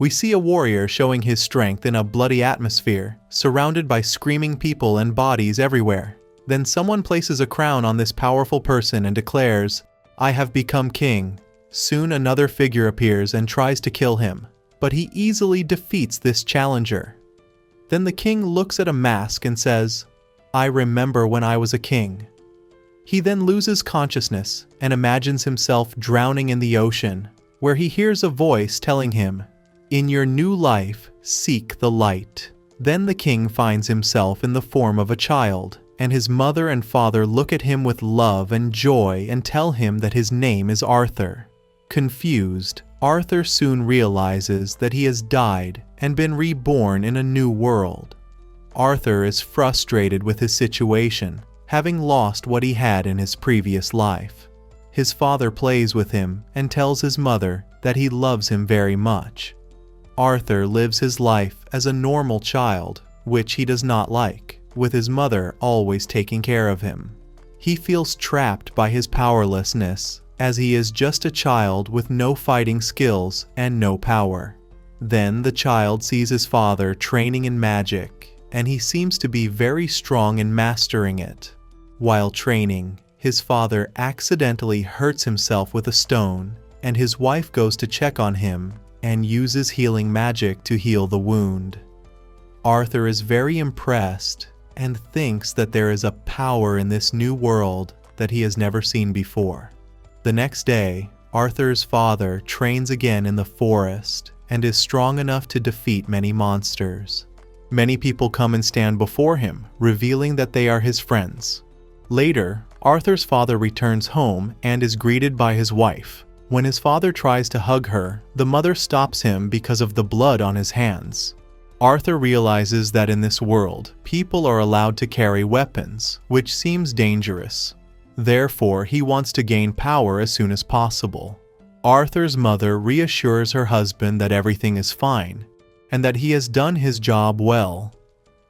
We see a warrior showing his strength in a bloody atmosphere, surrounded by screaming people and bodies everywhere. Then someone places a crown on this powerful person and declares, "I have become king." Soon another figure appears and tries to kill him, but he easily defeats this challenger. Then the king looks at a mask and says, "I remember when I was a king." He then loses consciousness and imagines himself drowning in the ocean, where he hears a voice telling him, "In your new life, seek the light." Then the king finds himself in the form of a child, and his mother and father look at him with love and joy and tell him that his name is Arthur. Confused, Arthur soon realizes that he has died and been reborn in a new world. Arthur is frustrated with his situation, having lost what he had in his previous life. His father plays with him and tells his mother that he loves him very much. Arthur lives his life as a normal child, which he does not like, with his mother always taking care of him. He feels trapped by his powerlessness, as he is just a child with no fighting skills and no power. Then the child sees his father training in magic, and he seems to be very strong in mastering it. While training, his father accidentally hurts himself with a stone, and his wife goes to check on him and uses healing magic to heal the wound. Arthur is very impressed and thinks that there is a power in this new world that he has never seen before. The next day, Arthur's father trains again in the forest and is strong enough to defeat many monsters. Many people come and stand before him, revealing that they are his friends. Later, Arthur's father returns home and is greeted by his wife. When his father tries to hug her, the mother stops him because of the blood on his hands. Arthur realizes that in this world, people are allowed to carry weapons, which seems dangerous. Therefore, he wants to gain power as soon as possible. Arthur's mother reassures her husband that everything is fine, and that he has done his job well.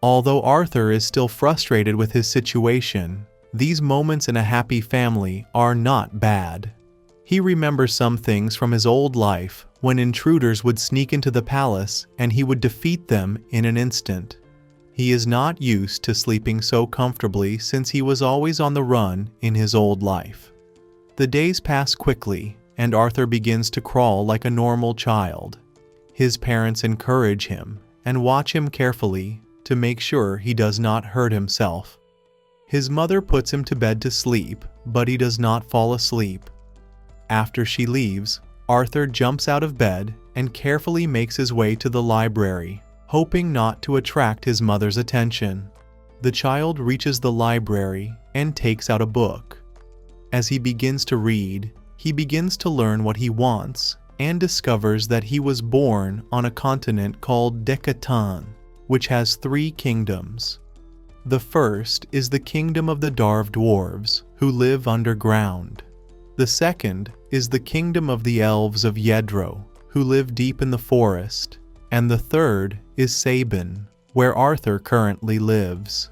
Although Arthur is still frustrated with his situation, these moments in a happy family are not bad. He remembers some things from his old life when intruders would sneak into the palace and he would defeat them in an instant. He is not used to sleeping so comfortably since he was always on the run in his old life. The days pass quickly and Arthur begins to crawl like a normal child. His parents encourage him and watch him carefully to make sure he does not hurt himself. His mother puts him to bed to sleep, but he does not fall asleep. After she leaves, Arthur jumps out of bed and carefully makes his way to the library, hoping not to attract his mother's attention. The child reaches the library and takes out a book. As he begins to read, he begins to learn what he wants and discovers that he was born on a continent called Dicathen, which has 3 kingdoms. The first is the kingdom of the Darv dwarves, who live underground. The second is the kingdom of the elves of Yedro, who live deep in the forest. And the third is Sabin, where Arthur currently lives.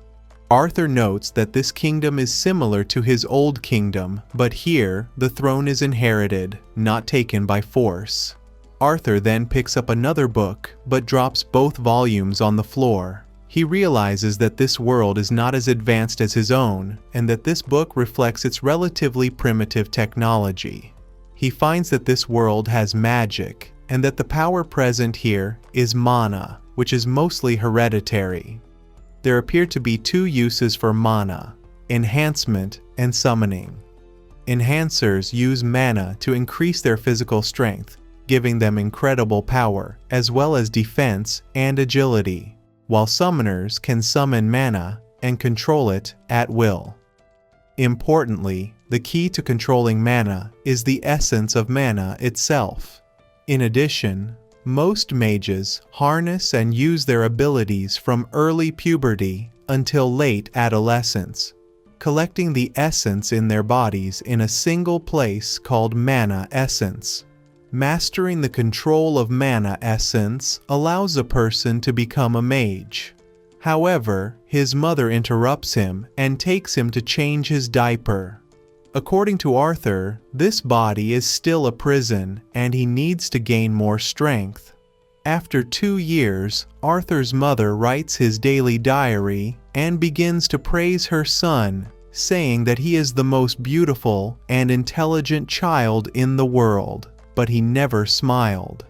Arthur notes that this kingdom is similar to his old kingdom, but here the throne is inherited, not taken by force. Arthur then picks up another book, but drops both volumes on the floor. He realizes that this world is not as advanced as his own, and that this book reflects its relatively primitive technology. He finds that this world has magic, and that the power present here is mana, which is mostly hereditary. There appear to be 2 uses for mana: enhancement and summoning. Enhancers use mana to increase their physical strength, giving them incredible power, as well as defense and agility, while summoners can summon mana and control it at will. Importantly, the key to controlling mana is the essence of mana itself. In addition, most mages harness and use their abilities from early puberty until late adolescence, collecting the essence in their bodies in a single place called mana essence. Mastering the control of mana essence allows a person to become a mage. However, his mother interrupts him and takes him to change his diaper. According to Arthur, this body is still a prison and he needs to gain more strength. After 2 years, Arthur's mother writes his daily diary and begins to praise her son, saying that he is the most beautiful and intelligent child in the world, but he never smiled.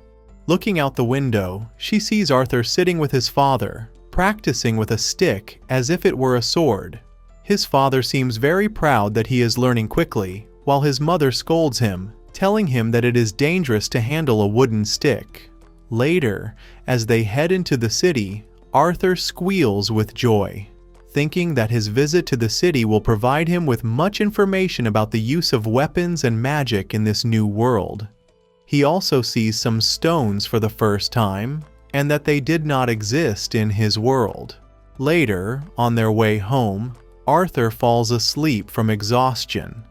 Looking out the window, she sees Arthur sitting with his father, practicing with a stick as if it were a sword. His father seems very proud that he is learning quickly, while his mother scolds him, telling him that it is dangerous to handle a wooden stick. Later, as they head into the city, Arthur squeals with joy, thinking that his visit to the city will provide him with much information about the use of weapons and magic in this new world. He also sees some stones for the first time, and that they did not exist in his world. Later, on their way home, Arthur falls asleep from exhaustion.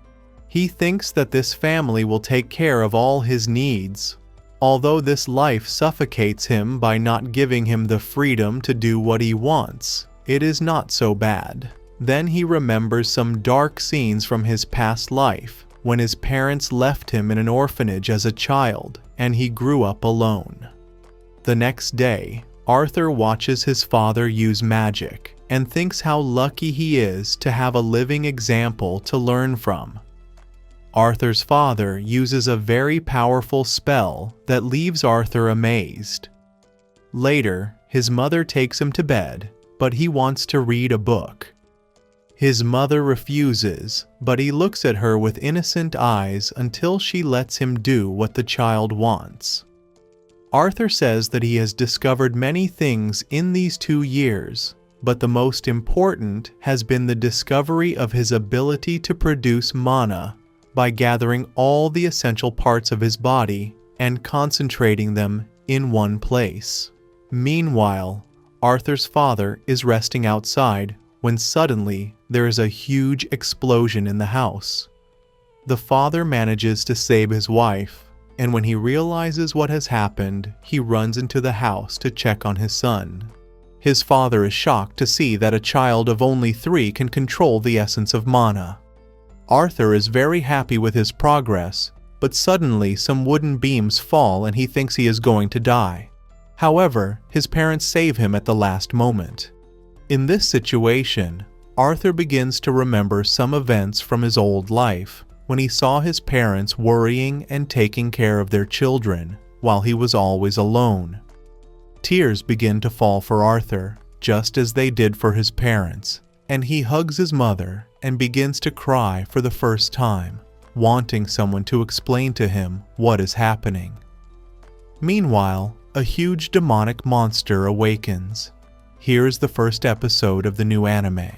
He thinks that this family will take care of all his needs, although this life suffocates him by not giving him the freedom to do what he wants. It is not so bad. Then he remembers some dark scenes from his past life, when his parents left him in an orphanage as a child, and he grew up alone. The next day, Arthur watches his father use magic, and thinks how lucky he is to have a living example to learn from. Arthur's father uses a very powerful spell that leaves Arthur amazed. Later, his mother takes him to bed, but he wants to read a book. His mother refuses, but he looks at her with innocent eyes until she lets him do what the child wants. Arthur says that he has discovered many things in these 2 years, but the most important has been the discovery of his ability to produce mana by gathering all the essential parts of his body and concentrating them in one place. Meanwhile, Arthur's father is resting outside when suddenly there is a huge explosion in the house. The father manages to save his wife, and when he realizes what has happened, he runs into the house to check on his son. His father is shocked to see that a child of only 3 can control the essence of mana. Arthur is very happy with his progress, but suddenly some wooden beams fall and he thinks he is going to die. However, his parents save him at the last moment. In this situation, Arthur begins to remember some events from his old life, when he saw his parents worrying and taking care of their children, while he was always alone. Tears begin to fall for Arthur, just as they did for his parents, and he hugs his mother and begins to cry for the first time, wanting someone to explain to him what is happening. Meanwhile, a huge demonic monster awakens. Here is the first episode of the new anime.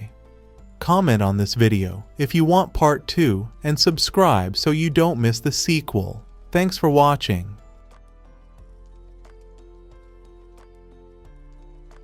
Comment on this video if you want part 2 and subscribe so you don't miss the sequel. Thanks for watching.